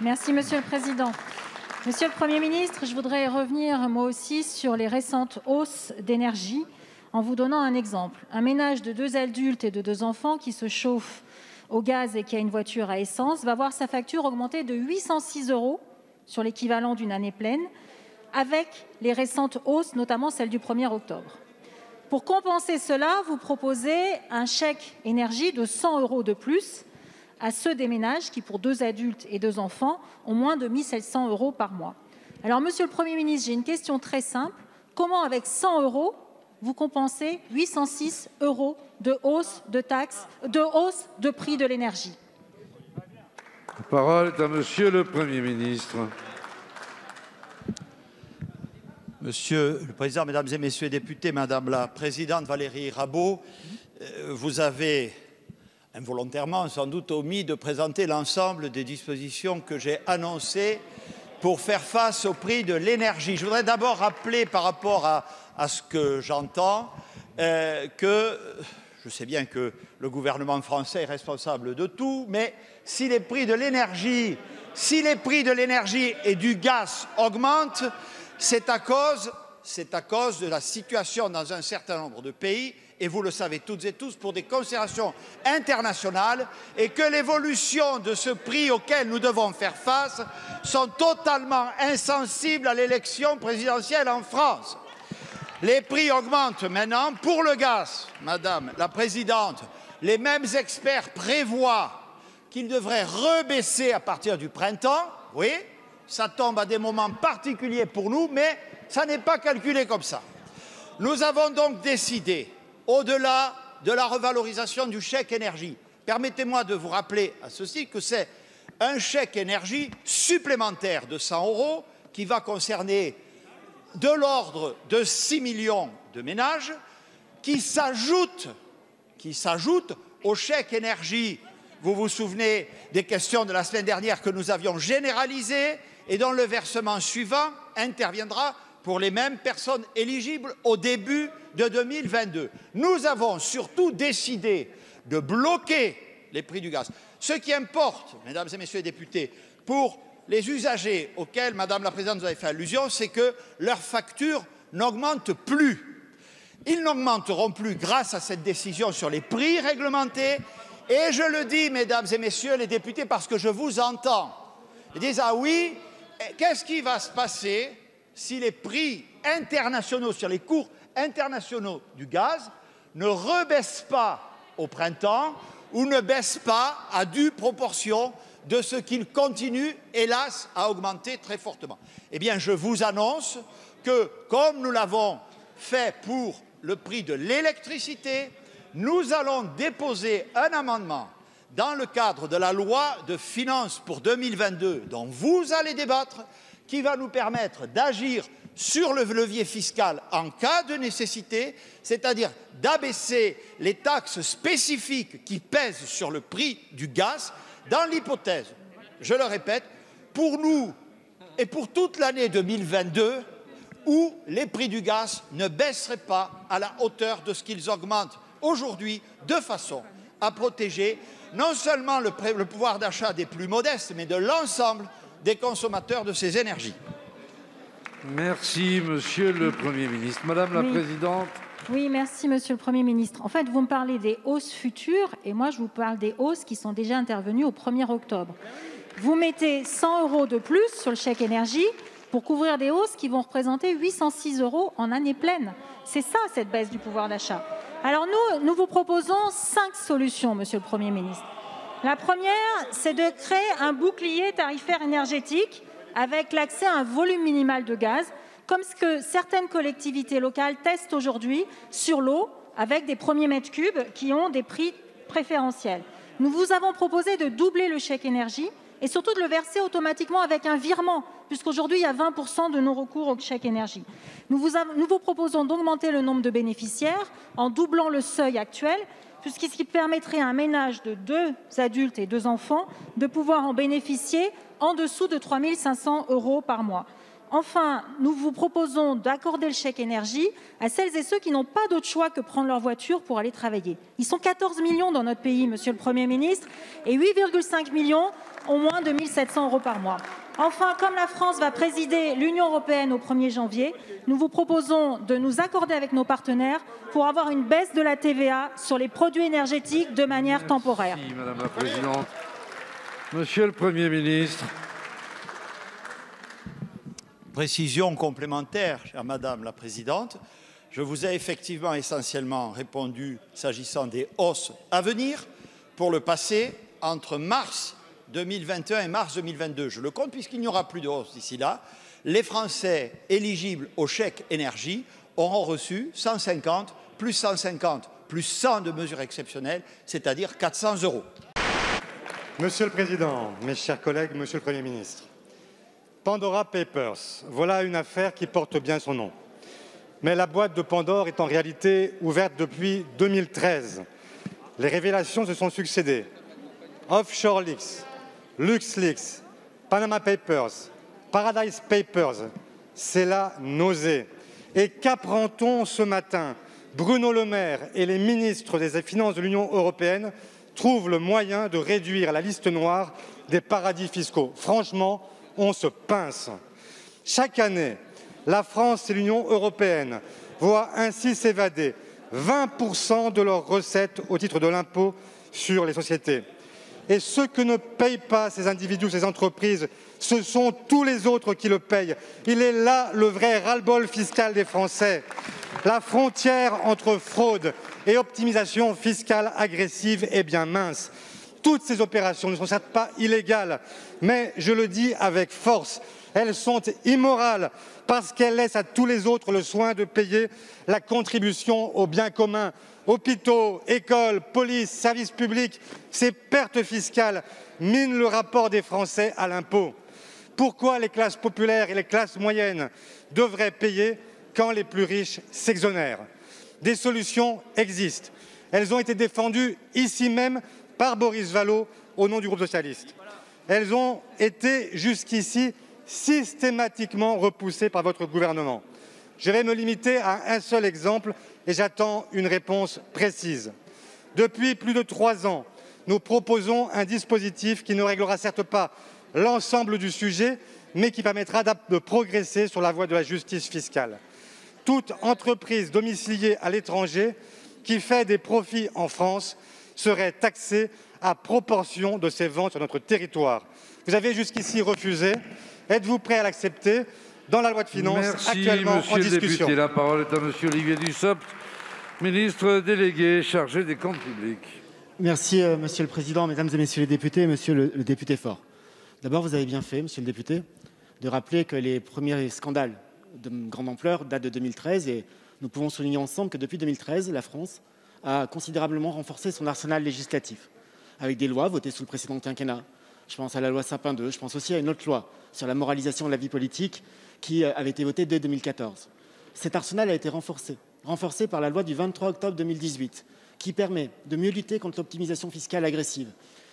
Merci, Monsieur le Président. Monsieur le Premier ministre, je voudrais revenir moi aussi sur les récentes hausses d'énergie en vous donnant un exemple. Un ménage de 2 adultes et de 2 enfants qui se chauffe au gaz et qui a une voiture à essence va voir sa facture augmenter de 806 € sur l'équivalent d'une année pleine, avec les récentes hausses, notamment celle du 1er octobre. Pour compenser cela, vous proposez un chèque énergie de 100 € de plus à ceux des ménages qui, pour 2 adultes et 2 enfants, ont moins de 1 700 € par mois. Alors, Monsieur le Premier ministre, j'ai une question très simple. Comment, avec 100 €, vous compensez 806 € de hausse de taxes, de hausse de prix de l'énergie? La parole est à Monsieur le Premier ministre. Monsieur le Président, Mesdames et Messieurs les députés, Madame la Présidente Valérie Rabault, vous avez involontairement sans doute omis de présenter l'ensemble des dispositions que j'ai annoncées pour faire face au prix de l'énergie. Je voudrais d'abord rappeler par rapport à ce que j'entends que je sais bien que le gouvernement français est responsable de tout, mais si les prix de l'énergie et du gaz augmentent, c'est à cause de la situation dans un certain nombre de pays, et vous le savez toutes et tous, pour des considérations internationales, et que l'évolution de ce prix auquel nous devons faire face sont totalement insensibles à l'élection présidentielle en France. Les prix augmentent maintenant pour le gaz, Madame la Présidente. Les mêmes experts prévoient qu'ils devraient rebaisser à partir du printemps. Oui, ça tombe à des moments particuliers pour nous, mais ça n'est pas calculé comme ça. Nous avons donc décidé, au-delà de la revalorisation du chèque énergie, permettez-moi de vous rappeler à ceci que c'est un chèque énergie supplémentaire de 100 € qui va concerner de l'ordre de 6 millions de ménages qui s'ajoute au chèque énergie. Vous vous souvenez des questions de la semaine dernière que nous avions généralisées et dont le versement suivant interviendra pour les mêmes personnes éligibles au début de 2022. Nous avons surtout décidé de bloquer les prix du gaz. Ce qui importe, Mesdames et Messieurs les députés, pour les usagers auxquels, Madame la Présidente, vous avez fait allusion, c'est que leurs factures n'augmentent plus. Ils n'augmenteront plus grâce à cette décision sur les prix réglementés. Et je le dis, Mesdames et Messieurs les députés, parce que je vous entends. Ils disent « Ah oui, qu'est-ce qui va se passer si les prix internationaux, sur les cours internationaux du gaz, ne rebaissent pas au printemps ou ne baissent pas à due proportion de ce qu'ils continuent, hélas, à augmenter très fortement. » Eh bien, je vous annonce que, comme nous l'avons fait pour le prix de l'électricité, nous allons déposer un amendement dans le cadre de la loi de finances pour 2022, dont vous allez débattre, qui va nous permettre d'agir sur le levier fiscal en cas de nécessité, c'est-à-dire d'abaisser les taxes spécifiques qui pèsent sur le prix du gaz, dans l'hypothèse, je le répète, pour nous et pour toute l'année 2022, où les prix du gaz ne baisseraient pas à la hauteur de ce qu'ils augmentent aujourd'hui, de façon à protéger non seulement le pouvoir d'achat des plus modestes, mais de l'ensemble des consommateurs de ces énergies. Merci, Monsieur le Premier ministre. Madame la Présidente. Oui, merci, Monsieur le Premier ministre. En fait, vous me parlez des hausses futures et moi, je vous parle des hausses qui sont déjà intervenues au 1er octobre. Vous mettez 100 € de plus sur le chèque énergie pour couvrir des hausses qui vont représenter 806 € en année pleine. C'est ça, cette baisse du pouvoir d'achat. Alors nous vous proposons 5 solutions, Monsieur le Premier ministre. La première, c'est de créer un bouclier tarifaire énergétique avec l'accès à un volume minimal de gaz, comme ce que certaines collectivités locales testent aujourd'hui sur l'eau, avec des premiers mètres cubes qui ont des prix préférentiels. Nous vous avons proposé de doubler le chèque énergie et surtout de le verser automatiquement avec un virement, puisqu'aujourd'hui, il y a 20% de non-recours au chèque énergie. Nous vous proposons d'augmenter le nombre de bénéficiaires en doublant le seuil actuel, ce qui permettrait à un ménage de 2 adultes et 2 enfants de pouvoir en bénéficier en dessous de 3 500 € par mois. Enfin, nous vous proposons d'accorder le chèque énergie à celles et ceux qui n'ont pas d'autre choix que prendre leur voiture pour aller travailler. Ils sont 14 millions dans notre pays, Monsieur le Premier ministre, et 8,5 millions ont moins de 1 700 € par mois. Enfin, comme la France va présider l'Union européenne au 1er janvier, nous vous proposons de nous accorder avec nos partenaires pour avoir une baisse de la TVA sur les produits énergétiques de manière temporaire. Merci, Madame la Présidente. Monsieur le Premier ministre. Précision complémentaire, chère Madame la Présidente. Je vous ai effectivement essentiellement répondu s'agissant des hausses à venir pour le passé entre mars 2021 et mars 2022. Je le compte puisqu'il n'y aura plus de hausse d'ici là. Les Français éligibles au chèque énergie auront reçu 150, plus 150, plus 100 de mesures exceptionnelles, c'est-à-dire 400 €. Monsieur le Président, mes chers collègues, Monsieur le Premier ministre, Pandora Papers, voilà une affaire qui porte bien son nom. Mais la boîte de Pandore est en réalité ouverte depuis 2013. Les révélations se sont succédées. Offshore Leaks, LuxLeaks, Panama Papers, Paradise Papers, c'est la nausée. Et qu'apprend-on ce matin? Bruno Le Maire et les ministres des Finances de l'Union européenne trouvent le moyen de réduire la liste noire des paradis fiscaux. Franchement, on se pince. Chaque année, la France et l'Union européenne voient ainsi s'évader 20% de leurs recettes au titre de l'impôt sur les sociétés. Et ce que ne payent pas ces individus, ces entreprises, ce sont tous les autres qui le payent. Il est là le vrai ras-le-bol fiscal des Français. La frontière entre fraude et optimisation fiscale agressive est bien mince. Toutes ces opérations ne sont certes pas illégales, mais je le dis avec force, elles sont immorales parce qu'elles laissent à tous les autres le soin de payer la contribution au bien commun. Hôpitaux, écoles, police, services publics, ces pertes fiscales minent le rapport des Français à l'impôt. Pourquoi les classes populaires et les classes moyennes devraient payer quand les plus riches s'exonèrent? Des solutions existent. Elles ont été défendues ici même par Boris Vallaud au nom du groupe socialiste. Elles ont été jusqu'ici systématiquement repoussées par votre gouvernement. Je vais me limiter à un seul exemple et j'attends une réponse précise. Depuis plus de 3 ans, nous proposons un dispositif qui ne réglera certes pas l'ensemble du sujet, mais qui permettra de progresser sur la voie de la justice fiscale. Toute entreprise domiciliée à l'étranger qui fait des profits en France serait taxée à proportion de ses ventes sur notre territoire. Vous avez jusqu'ici refusé. Êtes-vous prêt à l'accepter dans la loi de finances actuellement en discussion? Monsieur le député. La parole est à monsieur Olivier Dussopt, ministre délégué chargé des comptes publics. Merci, Monsieur le Président, Mesdames et Messieurs les députés, Monsieur le député Faure. D'abord, vous avez bien fait, Monsieur le député, de rappeler que les premiers scandales de grande ampleur datent de 2013 et nous pouvons souligner ensemble que depuis 2013, la France a considérablement renforcé son arsenal législatif avec des lois votées sous le précédent quinquennat. Je pense à la loi Sapin II, je pense aussi à une autre loi sur la moralisation de la vie politique qui avait été votée dès 2014. Cet arsenal a été renforcé par la loi du 23 octobre 2018 qui permet de mieux lutter contre l'optimisation fiscale agressive,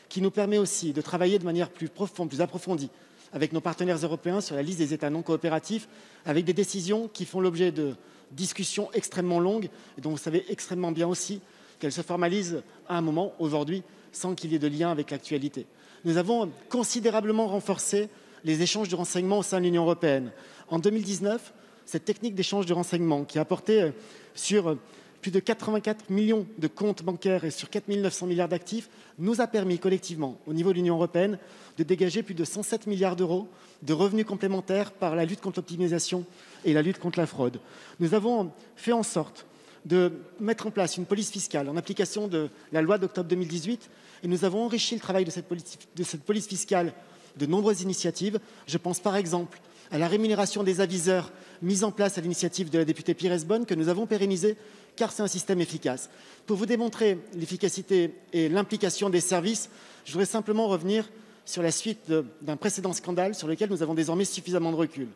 qui nous permet aussi de travailler de manière plus profonde, plus approfondie avec nos partenaires européens sur la liste des États non coopératifs, avec des décisions qui font l'objet de discussions extrêmement longues, et dont vous savez extrêmement bien aussi qu'elles se formalisent à un moment, aujourd'hui, sans qu'il y ait de lien avec l'actualité. Nous avons considérablement renforcé les échanges de renseignements au sein de l'Union européenne. En 2019, cette technique d'échange de renseignements qui a porté sur plus de 84 millions de comptes bancaires et sur 4 900 milliards d'actifs, nous a permis collectivement, au niveau de l'Union européenne, de dégager plus de 107 milliards d'euros de revenus complémentaires par la lutte contre l'optimisation et la lutte contre la fraude. Nous avons fait en sorte de mettre en place une police fiscale en application de la loi d'octobre 2018 et nous avons enrichi le travail de cette police fiscale de nombreuses initiatives. Je pense par exemple à la rémunération des aviseurs mise en place à l'initiative de la députée Pires Beaune que nous avons pérennisée car c'est un système efficace. Pour vous démontrer l'efficacité et l'implication des services, je voudrais simplement revenir sur la suite d'un précédent scandale sur lequel nous avons désormais suffisamment de recul.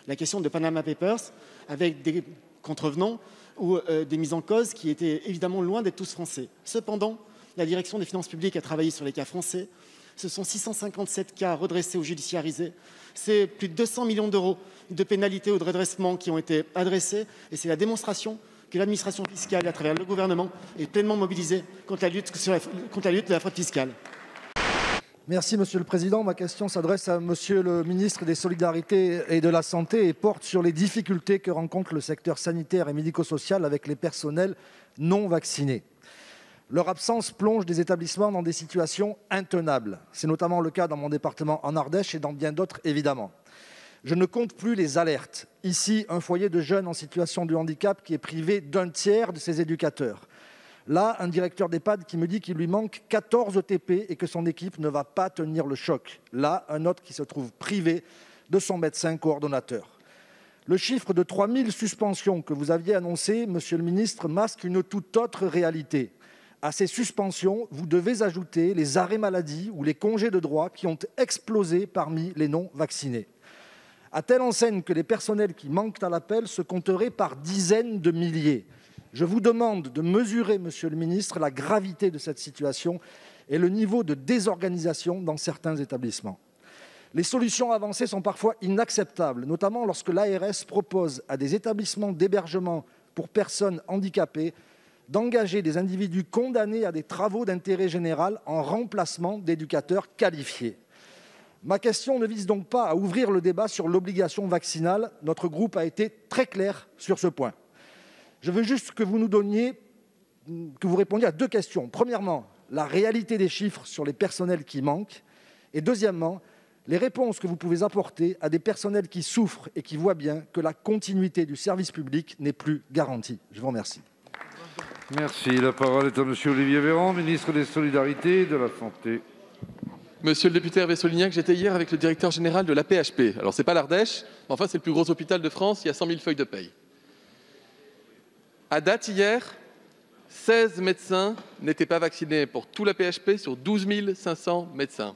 La question de Panama Papers, avec des contrevenants ou des mises en cause qui étaient évidemment loin d'être tous français. Cependant, la direction des finances publiques a travaillé sur les cas français, Ce sont 657 cas redressés ou judiciarisés. C'est plus de 200 millions d'euros de pénalités ou de redressements qui ont été adressés. Et c'est la démonstration que l'administration fiscale, à travers le gouvernement, est pleinement mobilisée contre la lutte de la fraude fiscale. Merci Monsieur le Président. Ma question s'adresse à Monsieur le ministre des Solidarités et de la Santé et porte sur les difficultés que rencontre le secteur sanitaire et médico-social avec les personnels non vaccinés. Leur absence plonge des établissements dans des situations intenables. C'est notamment le cas dans mon département en Ardèche et dans bien d'autres évidemment. Je ne compte plus les alertes. Ici, un foyer de jeunes en situation de handicap qui est privé d'un tiers de ses éducateurs. Là, un directeur d'EHPAD qui me dit qu'il lui manque 14 TP et que son équipe ne va pas tenir le choc. Là, un autre qui se trouve privé de son médecin coordonnateur. Le chiffre de 3000 suspensions que vous aviez annoncé, Monsieur le ministre, masque une toute autre réalité. À ces suspensions, vous devez ajouter les arrêts maladie ou les congés de droit qui ont explosé parmi les non-vaccinés. À telle enseigne que les personnels qui manquent à l'appel se compteraient par dizaines de milliers. Je vous demande de mesurer, Monsieur le ministre, la gravité de cette situation et le niveau de désorganisation dans certains établissements. Les solutions avancées sont parfois inacceptables, notamment lorsque l'ARS propose à des établissements d'hébergement pour personnes handicapées d'engager des individus condamnés à des travaux d'intérêt général en remplacement d'éducateurs qualifiés. Ma question ne vise donc pas à ouvrir le débat sur l'obligation vaccinale. Notre groupe a été très clair sur ce point. Je veux juste que vous répondiez à 2 questions. Premièrement, la réalité des chiffres sur les personnels qui manquent. Et deuxièmement, les réponses que vous pouvez apporter à des personnels qui souffrent et qui voient bien que la continuité du service public n'est plus garantie. Je vous remercie. Merci. La parole est à Monsieur Olivier Véran, ministre des Solidarités et de la Santé. Monsieur le député Hervé Solignac, j'étais hier avec le directeur général de l'AP-HP. Alors, ce n'est pas l'Ardèche, mais enfin, c'est le plus gros hôpital de France, il y a 100 000 feuilles de paye. À date, hier, 16 médecins n'étaient pas vaccinés pour tout l'AP-HP sur 12 500 médecins.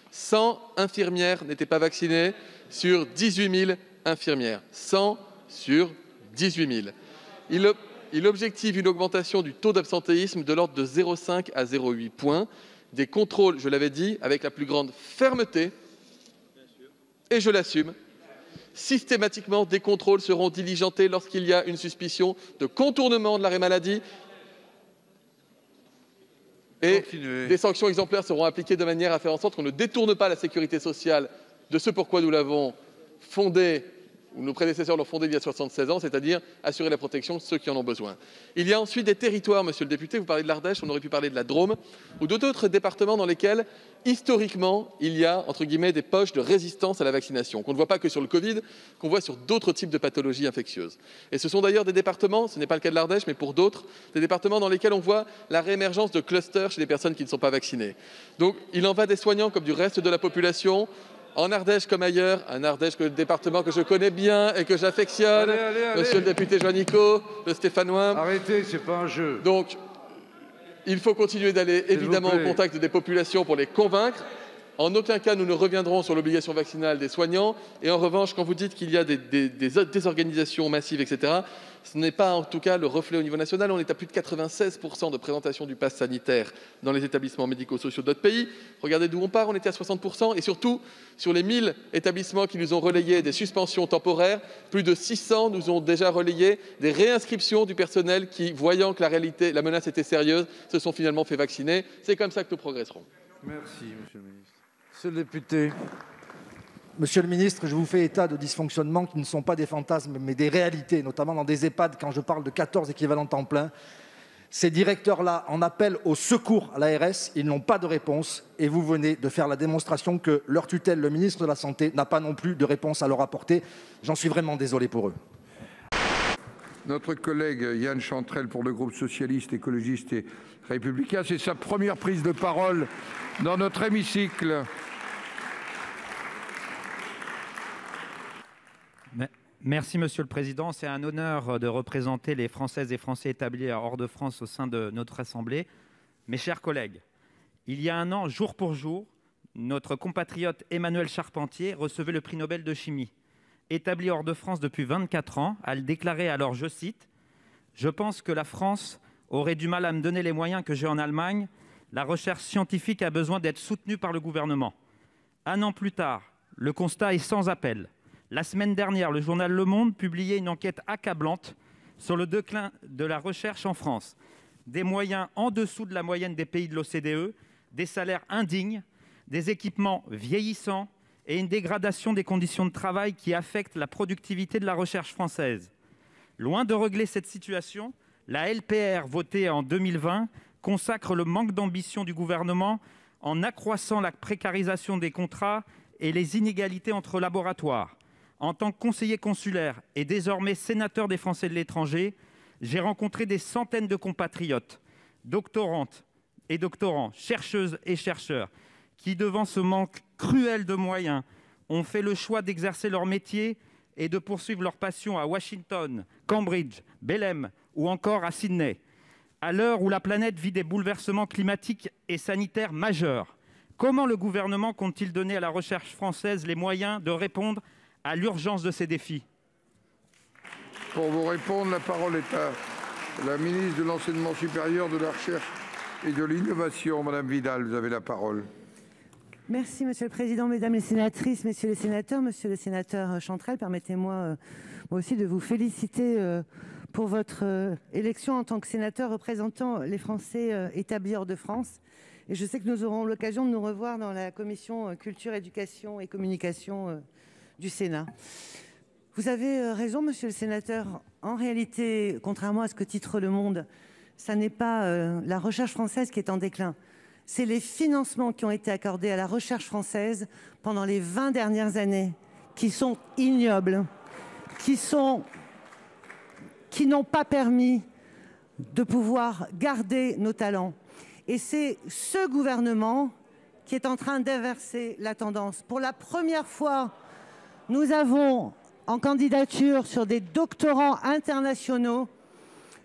100 infirmières n'étaient pas vaccinées sur 18 000 infirmières. 100 sur 18 000. Il objective une augmentation du taux d'absentéisme de l'ordre de 0,5 à 0,8 points. Des contrôles, je l'avais dit, avec la plus grande fermeté, et je l'assume. Systématiquement, des contrôles seront diligentés lorsqu'il y a une suspicion de contournement de l'arrêt maladie. Et des sanctions exemplaires seront appliquées de manière à faire en sorte qu'on ne détourne pas la sécurité sociale de ce pourquoi nous l'avons fondée, ou nos prédécesseurs l'ont fondée il y a 76 ans, c'est-à-dire assurer la protection de ceux qui en ont besoin. Il y a ensuite des territoires, monsieur le député, vous parlez de l'Ardèche, on aurait pu parler de la Drôme, ou d'autres départements dans lesquels, historiquement, il y a, entre guillemets, des poches de résistance à la vaccination, qu'on ne voit pas que sur le Covid, qu'on voit sur d'autres types de pathologies infectieuses. Et ce sont d'ailleurs des départements, ce n'est pas le cas de l'Ardèche, mais pour d'autres, des départements dans lesquels on voit la réémergence de clusters chez les personnes qui ne sont pas vaccinées. Donc, il en va des soignants comme du reste de la population. En Ardèche comme ailleurs, un Ardèche, le département que je connais bien et que j'affectionne, monsieur le député Joannico, le Stéphanois. Arrêtez, c'est pas un jeu. Donc, il faut continuer d'aller évidemment au contact des populations pour les convaincre. En aucun cas, nous ne reviendrons sur l'obligation vaccinale des soignants. Et en revanche, quand vous dites qu'il y a des organisations massives, etc., ce n'est pas en tout cas le reflet au niveau national. On est à plus de 96% de présentation du pass sanitaire dans les établissements médico-sociaux d'autres pays. Regardez d'où on part, on était à 60%. Et surtout, sur les 1000 établissements qui nous ont relayé des suspensions temporaires, plus de 600 nous ont déjà relayé des réinscriptions du personnel qui, voyant que la menace était sérieuse, se sont finalement fait vacciner. C'est comme ça que nous progresserons. Merci, monsieur le ministre. Monsieur le député. Monsieur le ministre, je vous fais état de dysfonctionnements qui ne sont pas des fantasmes, mais des réalités, notamment dans des EHPAD, quand je parle de 14 équivalents temps plein. Ces directeurs-là en appellent au secours à l'ARS, ils n'ont pas de réponse, et vous venez de faire la démonstration que leur tutelle, le ministre de la Santé, n'a pas non plus de réponse à leur apporter. J'en suis vraiment désolé pour eux. Notre collègue Yan Chantrel pour le groupe socialiste, écologiste et républicain, c'est sa première prise de parole dans notre hémicycle. Merci Monsieur le Président. C'est un honneur de représenter les Françaises et Français établis hors de France au sein de notre Assemblée. Mes chers collègues, il y a un an, jour pour jour, notre compatriote Emmanuel Charpentier recevait le prix Nobel de chimie. Établi hors de France depuis 24 ans, elle déclarait alors, je cite, « Je pense que la France aurait du mal à me donner les moyens que j'ai en Allemagne, La recherche scientifique a besoin d'être soutenue par le gouvernement. 1 an plus tard, le constat est sans appel. La semaine dernière, le journal Le Monde publiait une enquête accablante sur le déclin de la recherche en France. Des moyens en dessous de la moyenne des pays de l'OCDE, des salaires indignes, des équipements vieillissants et une dégradation des conditions de travail qui affectent la productivité de la recherche française. Loin de régler cette situation, la LPR votée en 2020 consacre le manque d'ambition du gouvernement en accroissant la précarisation des contrats et les inégalités entre laboratoires. En tant que conseiller consulaire et désormais sénateur des Français de l'étranger, j'ai rencontré des centaines de compatriotes, doctorantes et doctorants, chercheuses et chercheurs, qui, devant ce manque cruel de moyens, ont fait le choix d'exercer leur métier et de poursuivre leur passion à Washington, Cambridge, Belém ou encore à Sydney. À l'heure où la planète vit des bouleversements climatiques et sanitaires majeurs, comment le gouvernement compte-t-il donner à la recherche française les moyens de répondre à l'urgence de ces défis ? Pour vous répondre, la parole est à la ministre de l'Enseignement supérieur, de la Recherche et de l'Innovation. Madame Vidal, vous avez la parole. Merci, Monsieur le Président, Mesdames les sénatrices, Messieurs les sénateurs. Monsieur le sénateur Chantrel, permettez-moi moi aussi de vous féliciter pour votre élection en tant que sénateur représentant les Français établis hors de France. Et je sais que nous aurons l'occasion de nous revoir dans la commission Culture, Éducation et Communication du Sénat. Vous avez raison, Monsieur le sénateur. En réalité, contrairement à ce que titre Le Monde, ça n'est pas la recherche française qui est en déclin. C'est les financements qui ont été accordés à la recherche française pendant les 20 dernières années qui sont ignobles, qui n'ont pas permis de pouvoir garder nos talents. Et c'est ce gouvernement qui est en train d'inverser la tendance. Pour la première fois, nous avons en candidature sur des doctorants internationaux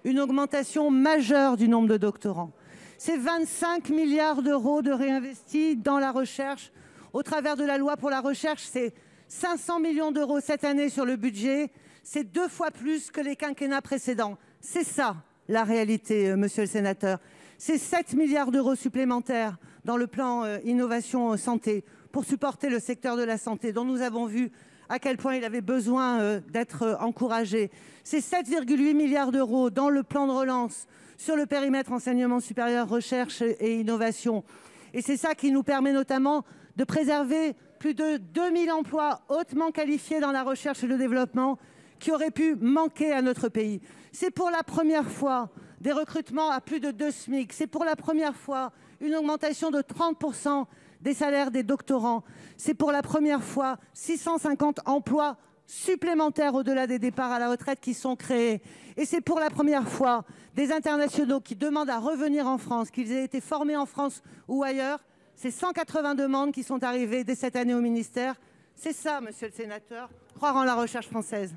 une augmentation majeure du nombre de doctorants. C'est 25 milliards d'euros de réinvestis dans la recherche au travers de la loi pour la recherche. C'est 500 millions d'euros cette année sur le budget. C'est 2 fois plus que les quinquennats précédents. C'est ça la réalité, monsieur le sénateur. C'est 7 milliards d'euros supplémentaires dans le plan innovation santé pour supporter le secteur de la santé dont nous avons vu à quel point il avait besoin d'être encouragé. C'est 7,8 milliards d'euros dans le plan de relance sur le périmètre enseignement supérieur, recherche et innovation. Et c'est ça qui nous permet notamment de préserver plus de 2000 emplois hautement qualifiés dans la recherche et le développement qui auraient pu manquer à notre pays. C'est pour la première fois des recrutements à plus de 2 SMIC. C'est pour la première fois une augmentation de 30% des salaires des doctorants. C'est pour la première fois 650 emplois supplémentaires au-delà des départs à la retraite qui sont créés. Et c'est pour la première fois des internationaux qui demandent à revenir en France, qu'ils aient été formés en France ou ailleurs. C'est 180 demandes qui sont arrivées dès cette année au ministère. C'est ça, monsieur le sénateur, croire en la recherche française.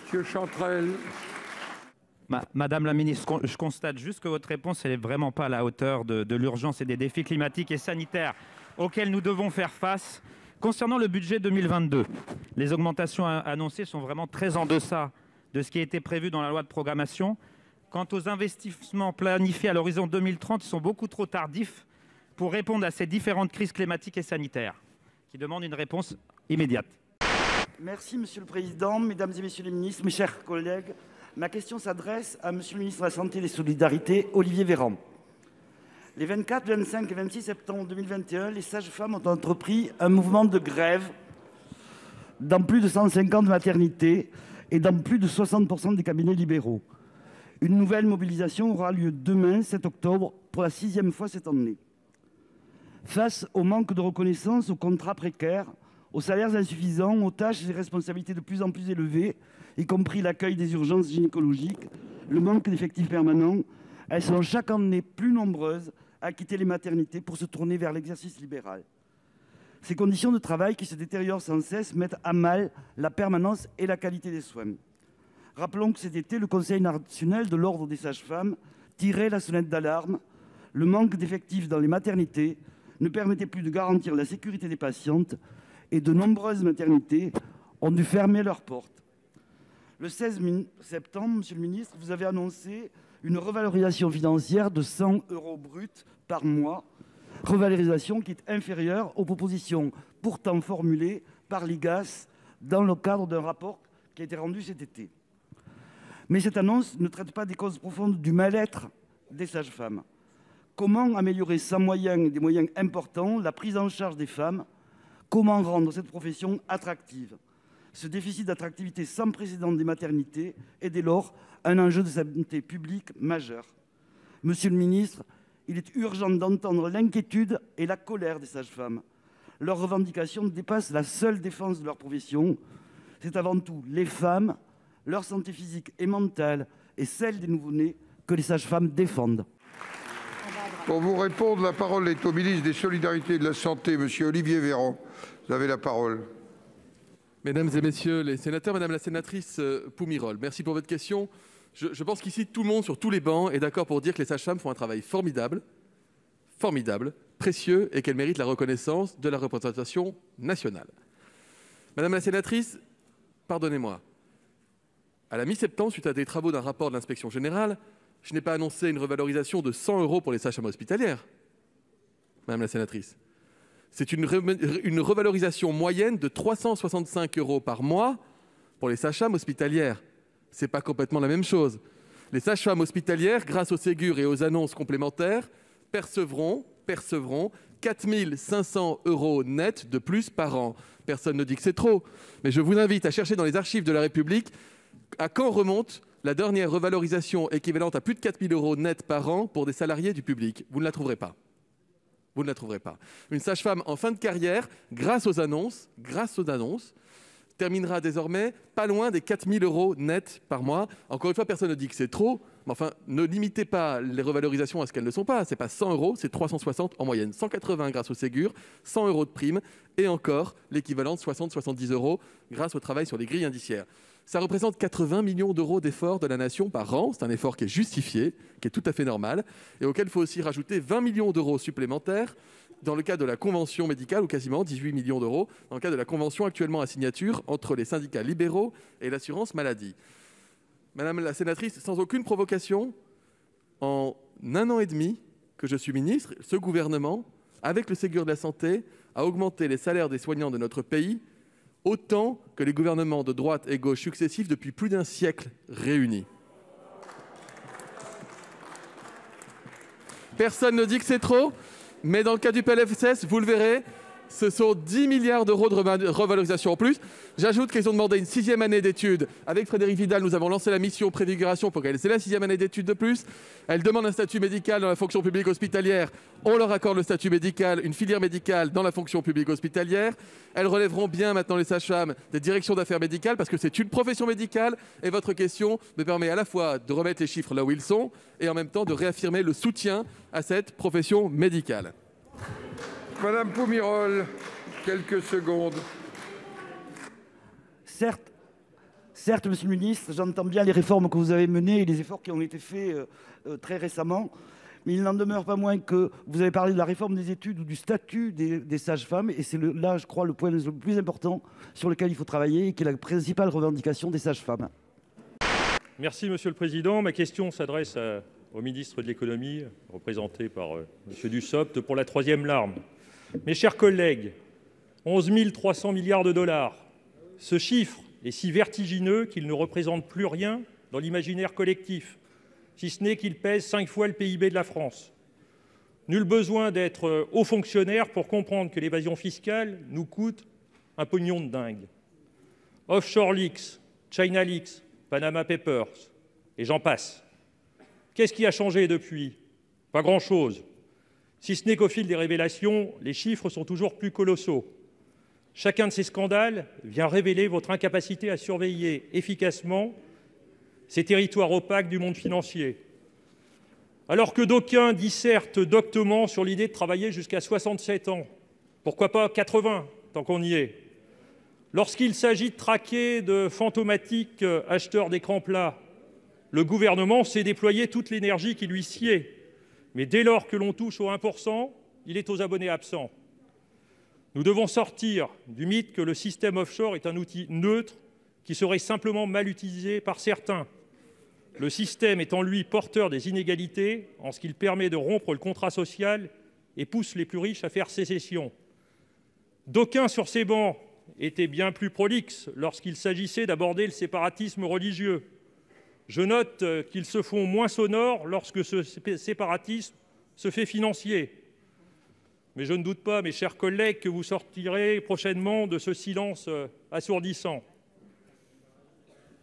Monsieur Chantrel. Madame la ministre, je constate juste que votre réponse n'est vraiment pas à la hauteur de l'urgence et des défis climatiques et sanitaires auxquels nous devons faire face. Concernant le budget 2022, les augmentations annoncées sont vraiment très en deçà de ce qui a été prévu dans la loi de programmation. Quant aux investissements planifiés à l'horizon 2030, ils sont beaucoup trop tardifs pour répondre à ces différentes crises climatiques et sanitaires qui demandent une réponse immédiate. Merci, Monsieur le Président, Mesdames et Messieurs les ministres, mes chers collègues. Ma question s'adresse à Monsieur le ministre de la Santé et des Solidarités, Olivier Véran. Les 24, 25 et 26 septembre 2021, les sages-femmes ont entrepris un mouvement de grève dans plus de 150 maternités et dans plus de 60% des cabinets libéraux. Une nouvelle mobilisation aura lieu demain, 7 octobre, pour la 6e fois cette année. Face au manque de reconnaissance, aux contrats précaires, aux salaires insuffisants, aux tâches et responsabilités de plus en plus élevées, y compris l'accueil des urgences gynécologiques, le manque d'effectifs permanents, elles sont chaque année plus nombreuses à quitter les maternités pour se tourner vers l'exercice libéral. Ces conditions de travail qui se détériorent sans cesse mettent à mal la permanence et la qualité des soins. Rappelons que cet été, le Conseil national de l'Ordre des sages-femmes tirait la sonnette d'alarme. Le manque d'effectifs dans les maternités ne permettait plus de garantir la sécurité des patientes et de nombreuses maternités ont dû fermer leurs portes. Le 16 septembre, Monsieur le ministre, vous avez annoncé une revalorisation financière de 100 € bruts par mois, revalorisation qui est inférieure aux propositions pourtant formulées par l'IGAS dans le cadre d'un rapport qui a été rendu cet été. Mais cette annonce ne traite pas des causes profondes du mal-être des sages-femmes. Comment améliorer sans moyens, des moyens importants, la prise en charge des femmes? Comment rendre cette profession attractive? Ce déficit d'attractivité sans précédent des maternités est dès lors un enjeu de santé publique majeur. Monsieur le ministre, il est urgent d'entendre l'inquiétude et la colère des sages-femmes. Leurs revendications dépassent la seule défense de leur profession. C'est avant tout les femmes, leur santé physique et mentale et celle des nouveau-nés que les sages-femmes défendent. Pour vous répondre, la parole est au ministre des Solidarités et de la Santé, monsieur Olivier Véran. Vous avez la parole. Mesdames et messieurs les sénateurs, madame la sénatrice Poumirol, merci pour votre question. Je pense qu'ici, tout le monde sur tous les bancs est d'accord pour dire que les sages-femmes font un travail formidable, précieux, et qu'elles méritent la reconnaissance de la représentation nationale. Madame la sénatrice, pardonnez-moi. À la mi-septembre, suite à des travaux d'un rapport de l'inspection générale, je n'ai pas annoncé une revalorisation de 100 € pour les sages-femmes hospitalières. Madame la sénatrice, c'est une revalorisation moyenne de 365 € par mois pour les sages-femmes hospitalières. Ce n'est pas complètement la même chose. Les sages-femmes hospitalières, grâce au Ségur et aux annonces complémentaires, percevront 4 500 € net de plus par an. Personne ne dit que c'est trop, mais je vous invite à chercher dans les archives de la République à quand remonte la dernière revalorisation équivalente à plus de 4 000 € net par an pour des salariés du public. Vous ne la trouverez pas. Vous ne la trouverez pas. Une sage-femme en fin de carrière, grâce aux annonces, terminera désormais pas loin des 4 000 € net par mois. Encore une fois, personne ne dit que c'est trop, mais enfin, ne limitez pas les revalorisations à ce qu'elles ne sont pas. Ce n'est pas 100 €, c'est 360 en moyenne. 180 grâce au Ségur, 100 € de prime, et encore l'équivalent de 60-70 € grâce au travail sur les grilles indiciaires. Ça représente 80 millions d'euros d'efforts de la nation par an. C'est un effort qui est justifié, qui est tout à fait normal, et auquel il faut aussi rajouter 20 millions d'euros supplémentaires dans le cadre de la convention médicale, ou quasiment 18 millions d'euros, dans le cadre de la convention actuellement à signature entre les syndicats libéraux et l'assurance maladie. Madame la sénatrice, sans aucune provocation, en 1 an et demi que je suis ministre, ce gouvernement, avec le Ségur de la santé, a augmenté les salaires des soignants de notre pays autant que les gouvernements de droite et gauche successifs depuis plus d'un siècle réunis. Personne ne dit que c'est trop, mais dans le cas du PLFSS, vous le verrez, ce sont 10 milliards d'euros de revalorisation en plus. J'ajoute qu'ils ont demandé une 6e année d'études. Avec Frédérique Vidal, nous avons lancé la mission préfiguration pour qu'elle ait la 6e année d'études de plus. Elle demande un statut médical dans la fonction publique hospitalière. On leur accorde le statut médical, une filière médicale dans la fonction publique hospitalière. Elles relèveront bien maintenant les sages-femmes des directions d'affaires médicales parce que c'est une profession médicale. Et votre question me permet à la fois de remettre les chiffres là où ils sont et en même temps de réaffirmer le soutien à cette profession médicale. Madame Poumirol, quelques secondes. Certes, monsieur le ministre, j'entends bien les réformes que vous avez menées et les efforts qui ont été faits très récemment, mais il n'en demeure pas moins que vous avez parlé de la réforme des études ou du statut des sages-femmes, et c'est là, je crois, le point le plus important sur lequel il faut travailler et qui est la principale revendication des sages-femmes. Merci, monsieur le président. Ma question s'adresse au ministre de l'économie, représenté par monsieur Dussopt, pour la troisième larme. Mes chers collègues, 11 300 milliards de dollars. Ce chiffre est si vertigineux qu'il ne représente plus rien dans l'imaginaire collectif, si ce n'est qu'il pèse 5 fois le PIB de la France. Nul besoin d'être haut fonctionnaire pour comprendre que l'évasion fiscale nous coûte un pognon de dingue. Offshore Leaks, China Leaks, Panama Papers, et j'en passe. Qu'est-ce qui a changé depuis? Pas grand-chose. Si ce n'est qu'au fil des révélations, les chiffres sont toujours plus colossaux. Chacun de ces scandales vient révéler votre incapacité à surveiller efficacement ces territoires opaques du monde financier. Alors que d'aucuns dissertent doctement sur l'idée de travailler jusqu'à 67 ans, pourquoi pas 80, tant qu'on y est. Lorsqu'il s'agit de traquer de fantomatiques acheteurs d'écrans plats, le gouvernement sait déployer toute l'énergie qui lui sied. Mais dès lors que l'on touche au 1%, il est aux abonnés absents. Nous devons sortir du mythe que le système offshore est un outil neutre qui serait simplement mal utilisé par certains. Le système est en lui porteur des inégalités en ce qu'il permet de rompre le contrat social et pousse les plus riches à faire sécession. D'aucuns sur ces bancs étaient bien plus prolixes lorsqu'il s'agissait d'aborder le séparatisme religieux. Je note qu'ils se font moins sonores lorsque ce séparatisme se fait financier. Mais je ne doute pas, mes chers collègues, que vous sortirez prochainement de ce silence assourdissant.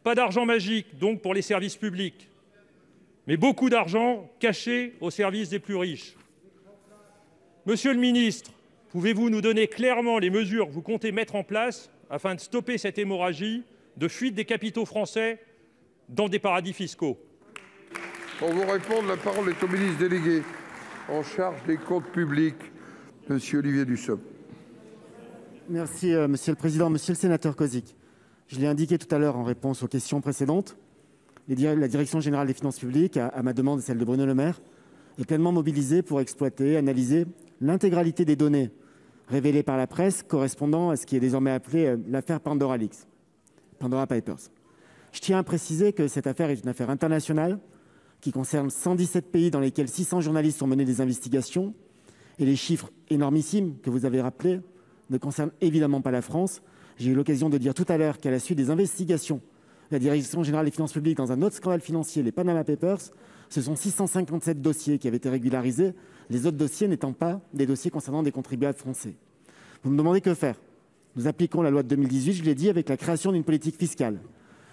Pas d'argent magique, donc, pour les services publics, mais beaucoup d'argent caché au service des plus riches. Monsieur le ministre, pouvez-vous nous donner clairement les mesures que vous comptez mettre en place afin de stopper cette hémorragie de fuite des capitaux français dans des paradis fiscaux? Pour vous répondre, la parole est au ministre délégué en charge des comptes publics, monsieur Olivier Dussopt. Merci, monsieur le président. Monsieur le sénateur Cozic, je l'ai indiqué tout à l'heure en réponse aux questions précédentes, la Direction générale des finances publiques, à ma demande et celle de Bruno Le Maire, est pleinement mobilisée pour exploiter, analyser l'intégralité des données révélées par la presse correspondant à ce qui est désormais appelé l'affaire Pandora Leaks, Pandora Papers. Je tiens à préciser que cette affaire est une affaire internationale qui concerne 117 pays dans lesquels 600 journalistes ont mené des investigations. Et les chiffres énormissimes que vous avez rappelés ne concernent évidemment pas la France. J'ai eu l'occasion de dire tout à l'heure qu'à la suite des investigations de la Direction générale des finances publiques dans un autre scandale financier, les Panama Papers, ce sont 657 dossiers qui avaient été régularisés, les autres dossiers n'étant pas des dossiers concernant des contribuables français. Vous me demandez que faire? Nous appliquons la loi de 2018, je l'ai dit, avec la création d'une politique fiscale.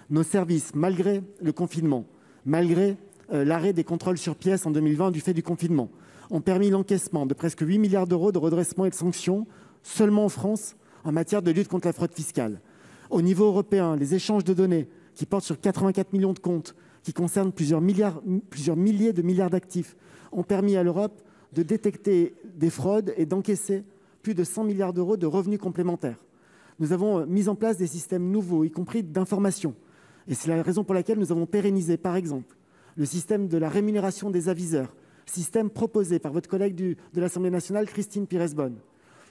Nos services, malgré le confinement, malgré l'arrêt des contrôles sur pièces en 2020 du fait du confinement, ont permis l'encaissement de presque 8 milliards d'euros de redressement et de sanctions seulement en France en matière de lutte contre la fraude fiscale. Au niveau européen, les échanges de données qui portent sur 84 millions de comptes, qui concernent plusieurs milliers de milliards d'actifs, ont permis à l'Europe de détecter des fraudes et d'encaisser plus de 100 milliards d'euros de revenus complémentaires. Nous avons mis en place des systèmes nouveaux, y compris d'information. Et c'est la raison pour laquelle nous avons pérennisé, par exemple, le système de la rémunération des aviseurs, système proposé par votre collègue de l'Assemblée nationale, Christine Pires-Beaune.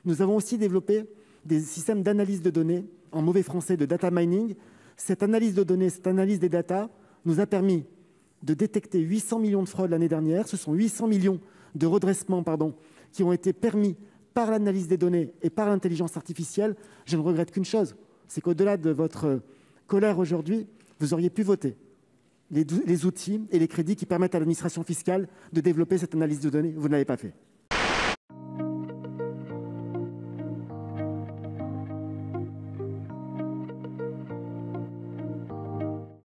Nous avons aussi développé des systèmes d'analyse de données, en mauvais français de data mining. Cette analyse de données, cette analyse des data nous a permis de détecter 800 millions de fraudes l'année dernière. Ce sont 800 millions de redressements qui ont été permis par l'analyse des données et par l'intelligence artificielle. Je ne regrette qu'une chose, c'est qu'au-delà de votre colère aujourd'hui, vous auriez pu voter les outils et les crédits qui permettent à l'administration fiscale de développer cette analyse de données. Vous ne l'avez pas fait.